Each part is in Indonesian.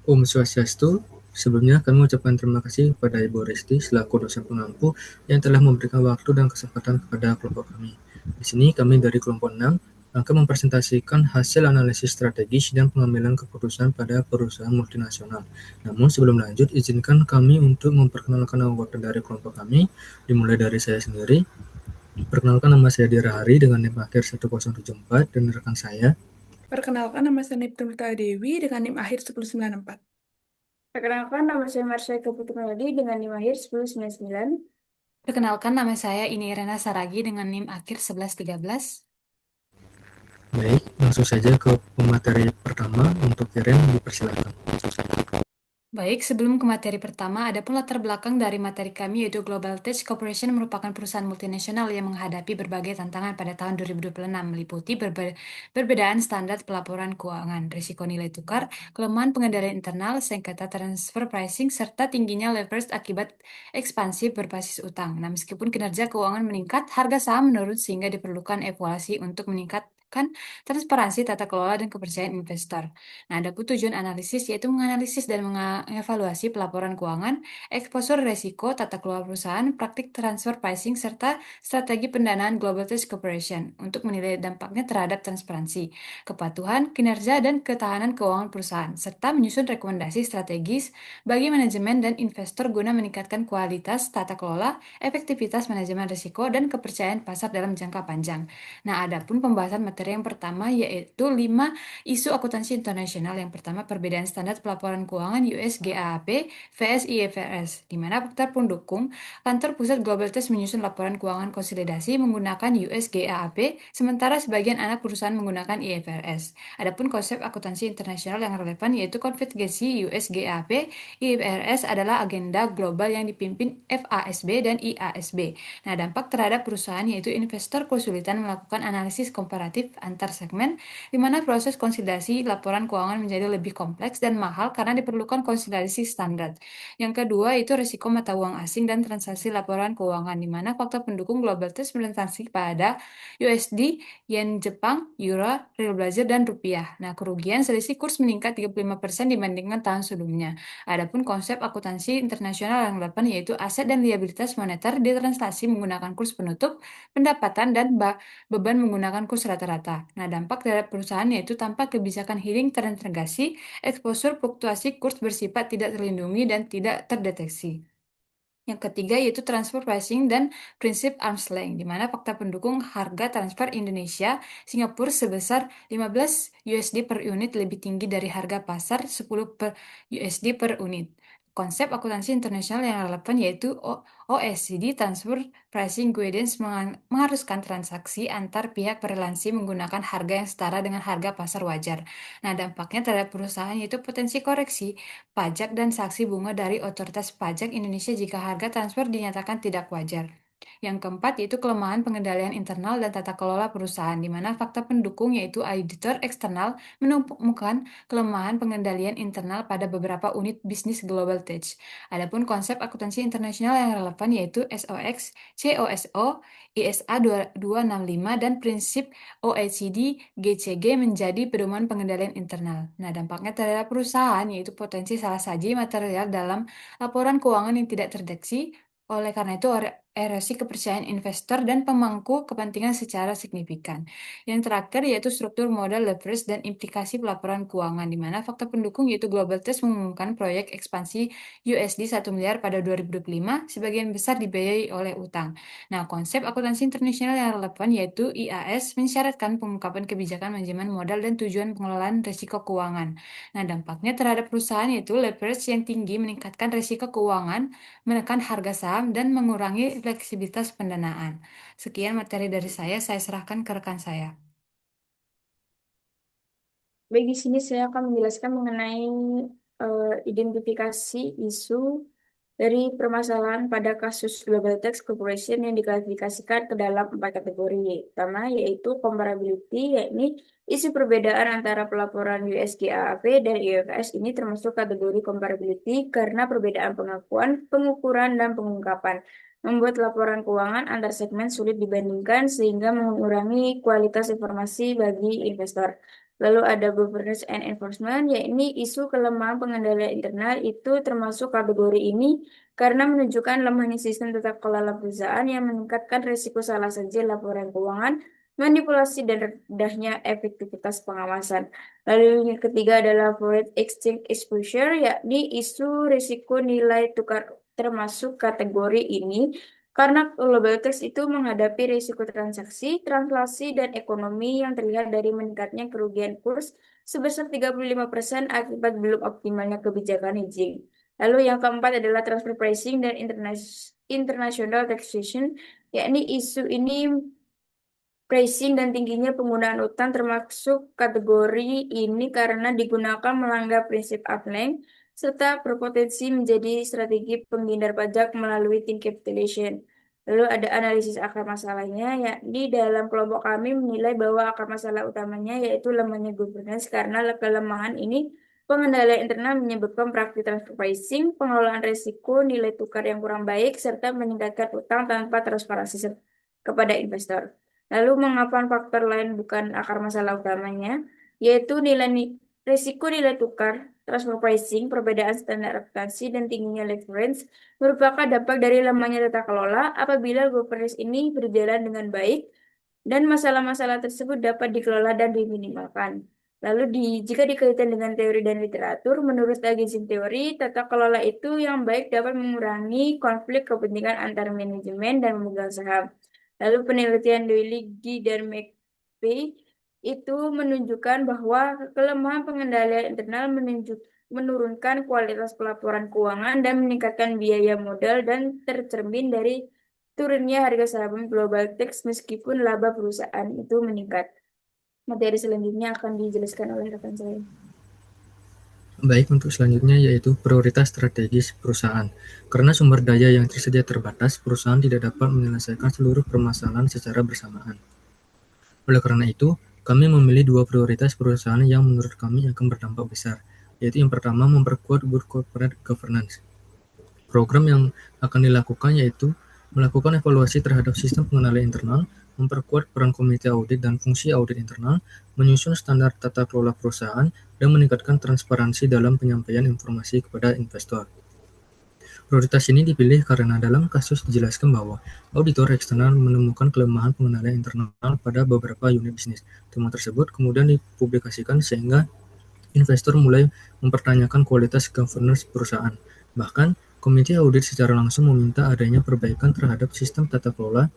Om Swastiastu. Sebelumnya kami mengucapkan terima kasih kepada Ibu Resti selaku dosen pengampu yang telah memberikan waktu dan kesempatan kepada kelompok kami. Di sini kami dari kelompok 6 akan mempresentasikan hasil analisis strategis dan pengambilan keputusan pada perusahaan multinasional. Namun sebelum lanjut, izinkan kami untuk memperkenalkan anggota dari kelompok kami, dimulai dari saya sendiri. Perkenalkan, nama saya Dira Hari dengan NIM akhir 1074 dan rekan saya. Perkenalkan, nama saya Niptumita Dewi dengan NIM akhir 1094. Perkenalkan, nama saya Marsha Keputumayadi dengan NIM akhir 1099. Perkenalkan, nama saya Irena Saragi dengan NIM akhir 1113. Baik, langsung saja ke pemateri pertama. Untuk Iren, dipersilakan. Baik, sebelum ke materi pertama, ada pun latar belakang dari materi kami yaitu Global Tech Corporation merupakan perusahaan multinasional yang menghadapi berbagai tantangan pada tahun 2026, meliputi perbedaan standar pelaporan keuangan, risiko nilai tukar, kelemahan pengendalian internal, sengketa transfer pricing, serta tingginya leverage akibat ekspansi berbasis utang. Nah, meskipun kinerja keuangan meningkat, harga saham menurun sehingga diperlukan evaluasi untuk meningkatkan transparansi tata kelola dan kepercayaan investor. Nah, ada pun tujuan analisis yaitu menganalisis dan mengevaluasi pelaporan keuangan, eksposur resiko, tata kelola perusahaan, praktik transfer pricing, serta strategi pendanaan Global Tech Corporation untuk menilai dampaknya terhadap transparansi, kepatuhan, kinerja, dan ketahanan keuangan perusahaan, serta menyusun rekomendasi strategis bagi manajemen dan investor guna meningkatkan kualitas tata kelola, efektivitas manajemen risiko, dan kepercayaan pasar dalam jangka panjang. Nah, ada pun pembahasan materi yang pertama yaitu 5 isu akuntansi internasional. Yang pertama, perbedaan standar pelaporan keuangan US GAAP vs IFRS, di mana faktor pendukung kantor pusat Global Test menyusun laporan keuangan konsolidasi menggunakan US GAAP, sementara sebagian anak perusahaan menggunakan IFRS. Adapun konsep akuntansi internasional yang relevan yaitu konvergensi US GAAP IFRS adalah agenda global yang dipimpin FASB dan IASB. Nah, dampak terhadap perusahaan yaitu investor kesulitan melakukan analisis komparatif antar segmen, di mana proses konsolidasi laporan keuangan menjadi lebih kompleks dan mahal karena diperlukan konsolidasi standar. Yang kedua itu risiko mata uang asing dan transaksi laporan keuangan, di mana faktor pendukung global test berorientasi pada USD, Yen Jepang, Euro, Real Brazil, dan Rupiah. Nah, kerugian selisih kurs meningkat 35% dibandingkan tahun sebelumnya. Adapun konsep akuntansi internasional yang delapan yaitu aset dan liabilitas moneter ditranslasi menggunakan kurs penutup, pendapatan, dan beban menggunakan kurs rata-rata. Nah, dampak terhadap perusahaan yaitu tanpa kebijakan hedging terintegrasi, eksposur fluktuasi kurs bersifat tidak terlindungi dan tidak terdeteksi. Yang ketiga yaitu transfer pricing dan prinsip arm's length, di mana fakta pendukung harga transfer Indonesia Singapura sebesar 15 USD per unit lebih tinggi dari harga pasar 10 per USD per unit. Konsep akuntansi internasional yang relevan yaitu OECD Transfer Pricing Guidance mengharuskan transaksi antar pihak berrelasi menggunakan harga yang setara dengan harga pasar wajar. Nah, dampaknya terhadap perusahaan yaitu potensi koreksi pajak dan saksi bunga dari otoritas pajak Indonesia jika harga transfer dinyatakan tidak wajar. Yang keempat yaitu kelemahan pengendalian internal dan tata kelola perusahaan, di mana fakta pendukung yaitu auditor eksternal menemukan kelemahan pengendalian internal pada beberapa unit bisnis Global Tech. Adapun konsep akuntansi internasional yang relevan yaitu SOX, COSO, ISA 2265, dan prinsip OECD, GCG menjadi pedoman pengendalian internal. Nah, dampaknya terhadap perusahaan yaitu potensi salah saji material dalam laporan keuangan yang tidak terdeteksi. Oleh karena itu, erosi kepercayaan investor dan pemangku kepentingan secara signifikan. Yang terakhir yaitu struktur modal leverage dan implikasi pelaporan keuangan, di mana faktor pendukung yaitu Global Test mengumumkan proyek ekspansi USD 1 miliar pada 2025, sebagian besar dibiayai oleh utang. Nah, konsep akuntansi internasional yang relevan yaitu IAS mensyaratkan pengungkapan kebijakan manajemen modal dan tujuan pengelolaan risiko keuangan. Nah, dampaknya terhadap perusahaan yaitu leverage yang tinggi meningkatkan risiko keuangan, menekan harga saham, dan mengurangi fleksibilitas pendanaan. Sekian materi dari saya serahkan ke rekan saya. Baik, di sini saya akan menjelaskan mengenai identifikasi isu dari permasalahan pada kasus Global Tax Corporation yang diklasifikasikan ke dalam 4 kategori. Pertama yaitu comparability, yakni isu perbedaan antara pelaporan USGAAP dan IFRS ini termasuk kategori comparability karena perbedaan pengakuan, pengukuran, dan pengungkapan membuat laporan keuangan antar segmen sulit dibandingkan sehingga mengurangi kualitas informasi bagi investor. Lalu ada governance and enforcement, yakni isu kelemahan pengendalian internal itu termasuk kategori ini karena menunjukkan lemahnya sistem tata kelola perusahaan yang meningkatkan risiko salah saja laporan keuangan, manipulasi, dan rendahnya efektivitas pengawasan. Lalu yang ketiga adalah foreign exchange exposure, yakni isu risiko nilai tukar termasuk kategori ini karena global tax itu menghadapi risiko transaksi, translasi, dan ekonomi yang terlihat dari meningkatnya kerugian kurs sebesar 35% akibat belum optimalnya kebijakan hedging. Lalu yang keempat adalah transfer pricing dan international taxation, yakni isu ini pricing dan tingginya penggunaan utang termasuk kategori ini karena digunakan melanggar prinsip arm's length serta berpotensi menjadi strategi penghindar pajak melalui teen capitulation. Lalu ada analisis akar masalahnya, yakni dalam kelompok kami menilai bahwa akar masalah utamanya yaitu lemahnya governance karena kelemahan ini pengendalian internal menyebabkan praktik transfer pricing, pengelolaan risiko, nilai tukar yang kurang baik, serta meningkatkan utang tanpa transparansi kepada investor. Lalu mengapa faktor lain bukan akar masalah utamanya, yaitu risiko nilai tukar, transfer pricing, perbedaan standar akuntansi, dan tingginya leverage merupakan dampak dari lemahnya tata kelola apabila governance ini berjalan dengan baik dan masalah-masalah tersebut dapat dikelola dan diminimalkan. Lalu jika dikaitkan dengan teori dan literatur, menurut agensi teori, tata kelola itu yang baik dapat mengurangi konflik kepentingan antar manajemen dan pemegang saham. Lalu penelitian Doiligi dan McPhee itu menunjukkan bahwa kelemahan pengendalian internal menurunkan kualitas pelaporan keuangan dan meningkatkan biaya modal dan tercermin dari turunnya harga saham global tax meskipun laba perusahaan itu meningkat. Materi selanjutnya akan dijelaskan oleh rekan saya. Baik, untuk selanjutnya yaitu prioritas strategis perusahaan. Karena sumber daya yang tersedia terbatas, perusahaan tidak dapat menyelesaikan seluruh permasalahan secara bersamaan. Oleh karena itu, kami memilih dua prioritas perusahaan yang menurut kami akan berdampak besar, yaitu yang pertama memperkuat good corporate governance. Program yang akan dilakukan yaitu melakukan evaluasi terhadap sistem pengendalian internal, memperkuat peran komite audit dan fungsi audit internal, menyusun standar tata kelola perusahaan, dan meningkatkan transparansi dalam penyampaian informasi kepada investor. Prioritas ini dipilih karena dalam kasus dijelaskan bahwa auditor eksternal menemukan kelemahan pengendalian internal pada beberapa unit bisnis. Temuan tersebut kemudian dipublikasikan sehingga investor mulai mempertanyakan kualitas governance perusahaan. Bahkan, komite audit secara langsung meminta adanya perbaikan terhadap sistem tata kelola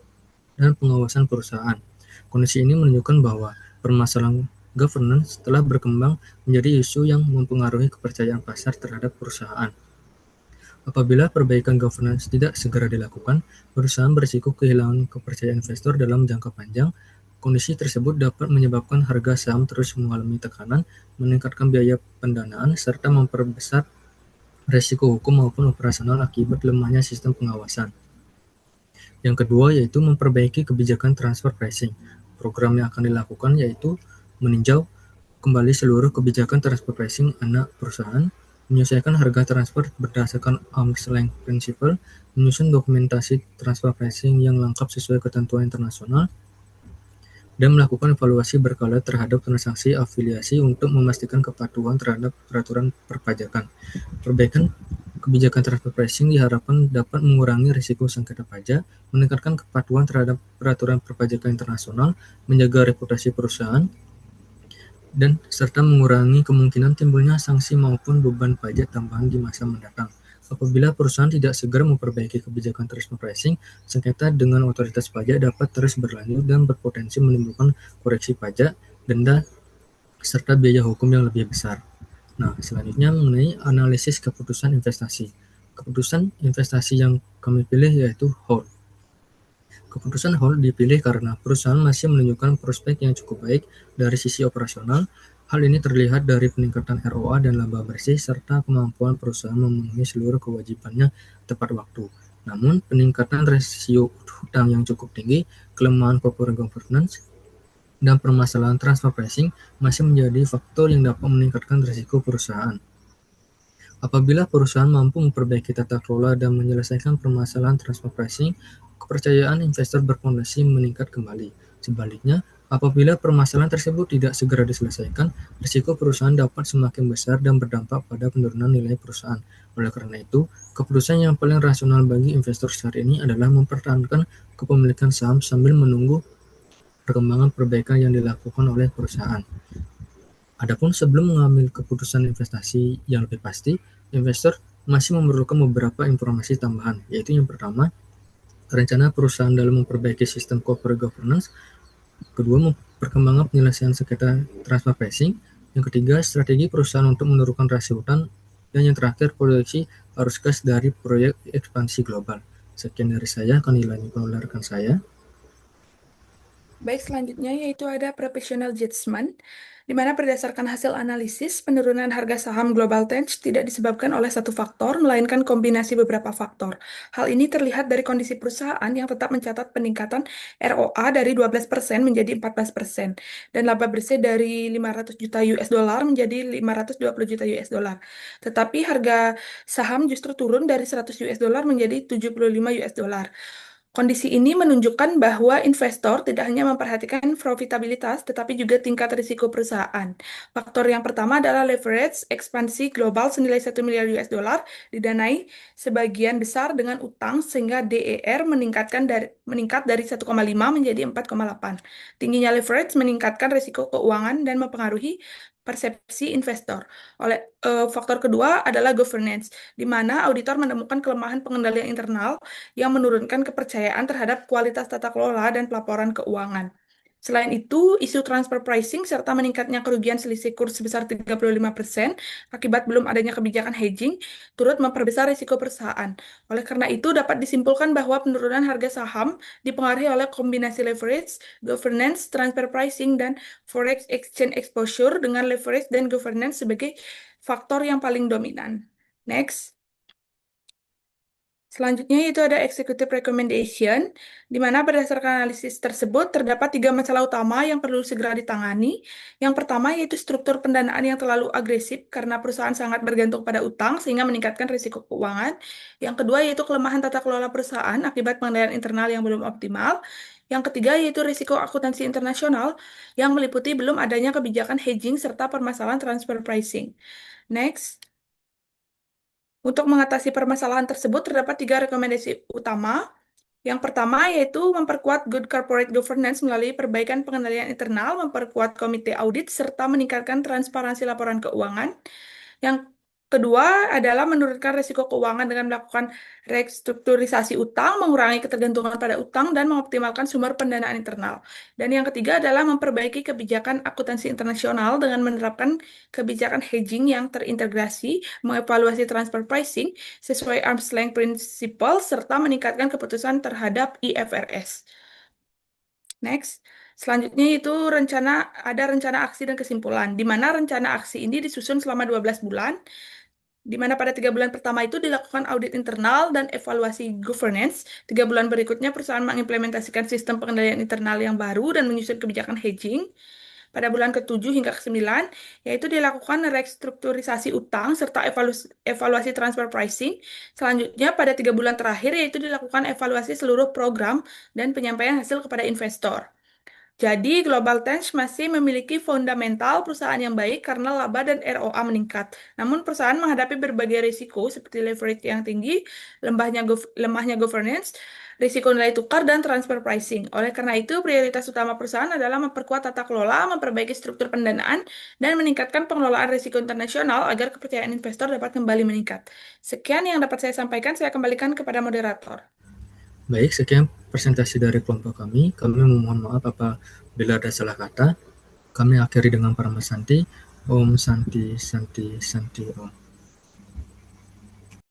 dan pengawasan perusahaan. Kondisi ini menunjukkan bahwa permasalahan governance telah berkembang menjadi isu yang mempengaruhi kepercayaan pasar terhadap perusahaan. Apabila perbaikan governance tidak segera dilakukan, perusahaan berisiko kehilangan kepercayaan investor dalam jangka panjang. Kondisi tersebut dapat menyebabkan harga saham terus mengalami tekanan, meningkatkan biaya pendanaan, serta memperbesar risiko hukum maupun operasional akibat lemahnya sistem pengawasan. Yang kedua yaitu memperbaiki kebijakan transfer pricing. Program yang akan dilakukan yaitu meninjau kembali seluruh kebijakan transfer pricing anak perusahaan, menyesuaikan harga transfer berdasarkan arm's length principle, menyusun dokumentasi transfer pricing yang lengkap sesuai ketentuan internasional, dan melakukan evaluasi berkala terhadap transaksi afiliasi untuk memastikan kepatuhan terhadap peraturan perpajakan. Perbaikan kebijakan transfer pricing diharapkan dapat mengurangi risiko sengketa pajak, meningkatkan kepatuhan terhadap peraturan perpajakan internasional, menjaga reputasi perusahaan, dan serta mengurangi kemungkinan timbulnya sanksi maupun beban pajak tambahan di masa mendatang. Apabila perusahaan tidak segera memperbaiki kebijakan transfer pricing, sengketa dengan otoritas pajak dapat terus berlanjut dan berpotensi menimbulkan koreksi pajak, denda, serta biaya hukum yang lebih besar. Nah, selanjutnya mengenai analisis keputusan investasi. Keputusan investasi yang kami pilih yaitu hold. Keputusan hold dipilih karena perusahaan masih menunjukkan prospek yang cukup baik dari sisi operasional. Hal ini terlihat dari peningkatan ROA dan laba bersih serta kemampuan perusahaan memenuhi seluruh kewajibannya tepat waktu. Namun, peningkatan rasio hutang yang cukup tinggi, kelemahan corporate governance, dan permasalahan transfer pricing masih menjadi faktor yang dapat meningkatkan risiko perusahaan. Apabila perusahaan mampu memperbaiki tata kelola dan menyelesaikan permasalahan transfer pricing, kepercayaan investor berfondasi meningkat kembali. Sebaliknya, Apabila permasalahan tersebut tidak segera diselesaikan, risiko perusahaan dapat semakin besar dan berdampak pada penurunan nilai perusahaan. Oleh karena itu, keputusan yang paling rasional bagi investor saat ini adalah mempertahankan kepemilikan saham sambil menunggu perkembangan perbaikan yang dilakukan oleh perusahaan. Adapun sebelum mengambil keputusan investasi yang lebih pasti, investor masih memerlukan beberapa informasi tambahan, yaitu yang pertama, rencana perusahaan dalam memperbaiki sistem corporate governance. Kedua, perkembangan penyelesaian sengketa transfer pricing. Yang ketiga, strategi perusahaan untuk menurunkan rasio utang. Dan yang terakhir, proyeksi arus kas dari proyek ekspansi global. Sekian dari saya, akan dilanjutkan oleh rekan saya. Baik, selanjutnya yaitu ada professional judgment, di mana berdasarkan hasil analisis, penurunan harga saham Global Tech tidak disebabkan oleh satu faktor, melainkan kombinasi beberapa faktor. Hal ini terlihat dari kondisi perusahaan yang tetap mencatat peningkatan ROA dari 12% menjadi 14%, dan laba bersih dari 500 juta US dollar menjadi 520 juta US dollar. Tetapi harga saham justru turun dari 100 US dollar menjadi 75 US dollar. Kondisi ini menunjukkan bahwa investor tidak hanya memperhatikan profitabilitas, tetapi juga tingkat risiko perusahaan. Faktor yang pertama adalah leverage ekspansi global senilai 1 miliar US dollar didanai sebagian besar dengan utang sehingga DER meningkat dari 1,5 menjadi 4,8. Tingginya leverage meningkatkan risiko keuangan dan mempengaruhi persepsi investor. Faktor kedua adalah governance, di mana auditor menemukan kelemahan pengendalian internal yang menurunkan kepercayaan terhadap kualitas tata kelola dan pelaporan keuangan. Selain itu, isu transfer pricing serta meningkatnya kerugian selisih kurs sebesar 35% akibat belum adanya kebijakan hedging turut memperbesar risiko perusahaan. Oleh karena itu, dapat disimpulkan bahwa penurunan harga saham dipengaruhi oleh kombinasi leverage, governance, transfer pricing, dan forex exchange exposure dengan leverage dan governance sebagai faktor yang paling dominan. Next. Selanjutnya itu ada executive recommendation, di mana berdasarkan analisis tersebut terdapat 3 masalah utama yang perlu segera ditangani. Yang pertama yaitu struktur pendanaan yang terlalu agresif karena perusahaan sangat bergantung pada utang sehingga meningkatkan risiko keuangan. Yang kedua yaitu kelemahan tata kelola perusahaan akibat pengendalian internal yang belum optimal. Yang ketiga yaitu risiko akuntansi internasional yang meliputi belum adanya kebijakan hedging serta permasalahan transfer pricing. Next. Untuk mengatasi permasalahan tersebut, terdapat 3 rekomendasi utama. Yang pertama yaitu memperkuat good corporate governance melalui perbaikan pengendalian internal, memperkuat komite audit, serta meningkatkan transparansi laporan keuangan. Yang kedua adalah menurunkan risiko keuangan dengan melakukan restrukturisasi utang, mengurangi ketergantungan pada utang, dan mengoptimalkan sumber pendanaan internal. Dan yang ketiga adalah memperbaiki kebijakan akuntansi internasional dengan menerapkan kebijakan hedging yang terintegrasi, mengevaluasi transfer pricing sesuai arm's length principle, serta meningkatkan keputusan terhadap IFRS. Next. Selanjutnya itu ada rencana aksi dan kesimpulan, di mana rencana aksi ini disusun selama 12 bulan, di mana pada 3 bulan pertama itu dilakukan audit internal dan evaluasi governance. 3 bulan berikutnya perusahaan mengimplementasikan sistem pengendalian internal yang baru dan menyusun kebijakan hedging. Pada bulan ke-7 hingga ke-9, yaitu dilakukan restrukturisasi utang serta evaluasi transfer pricing. Selanjutnya, pada 3 bulan terakhir, yaitu dilakukan evaluasi seluruh program dan penyampaian hasil kepada investor. Jadi, Global Tech masih memiliki fundamental perusahaan yang baik karena laba dan ROA meningkat. Namun, perusahaan menghadapi berbagai risiko seperti leverage yang tinggi, lemahnya governance, risiko nilai tukar, dan transfer pricing. Oleh karena itu, prioritas utama perusahaan adalah memperkuat tata kelola, memperbaiki struktur pendanaan, dan meningkatkan pengelolaan risiko internasional agar kepercayaan investor dapat kembali meningkat. Sekian yang dapat saya sampaikan, saya kembalikan kepada moderator. Baik, sekian presentasi dari kelompok kami. Kami memohon maaf apabila ada salah kata. Kami akhiri dengan Parama Santi. Om Santi Santi Santi Om.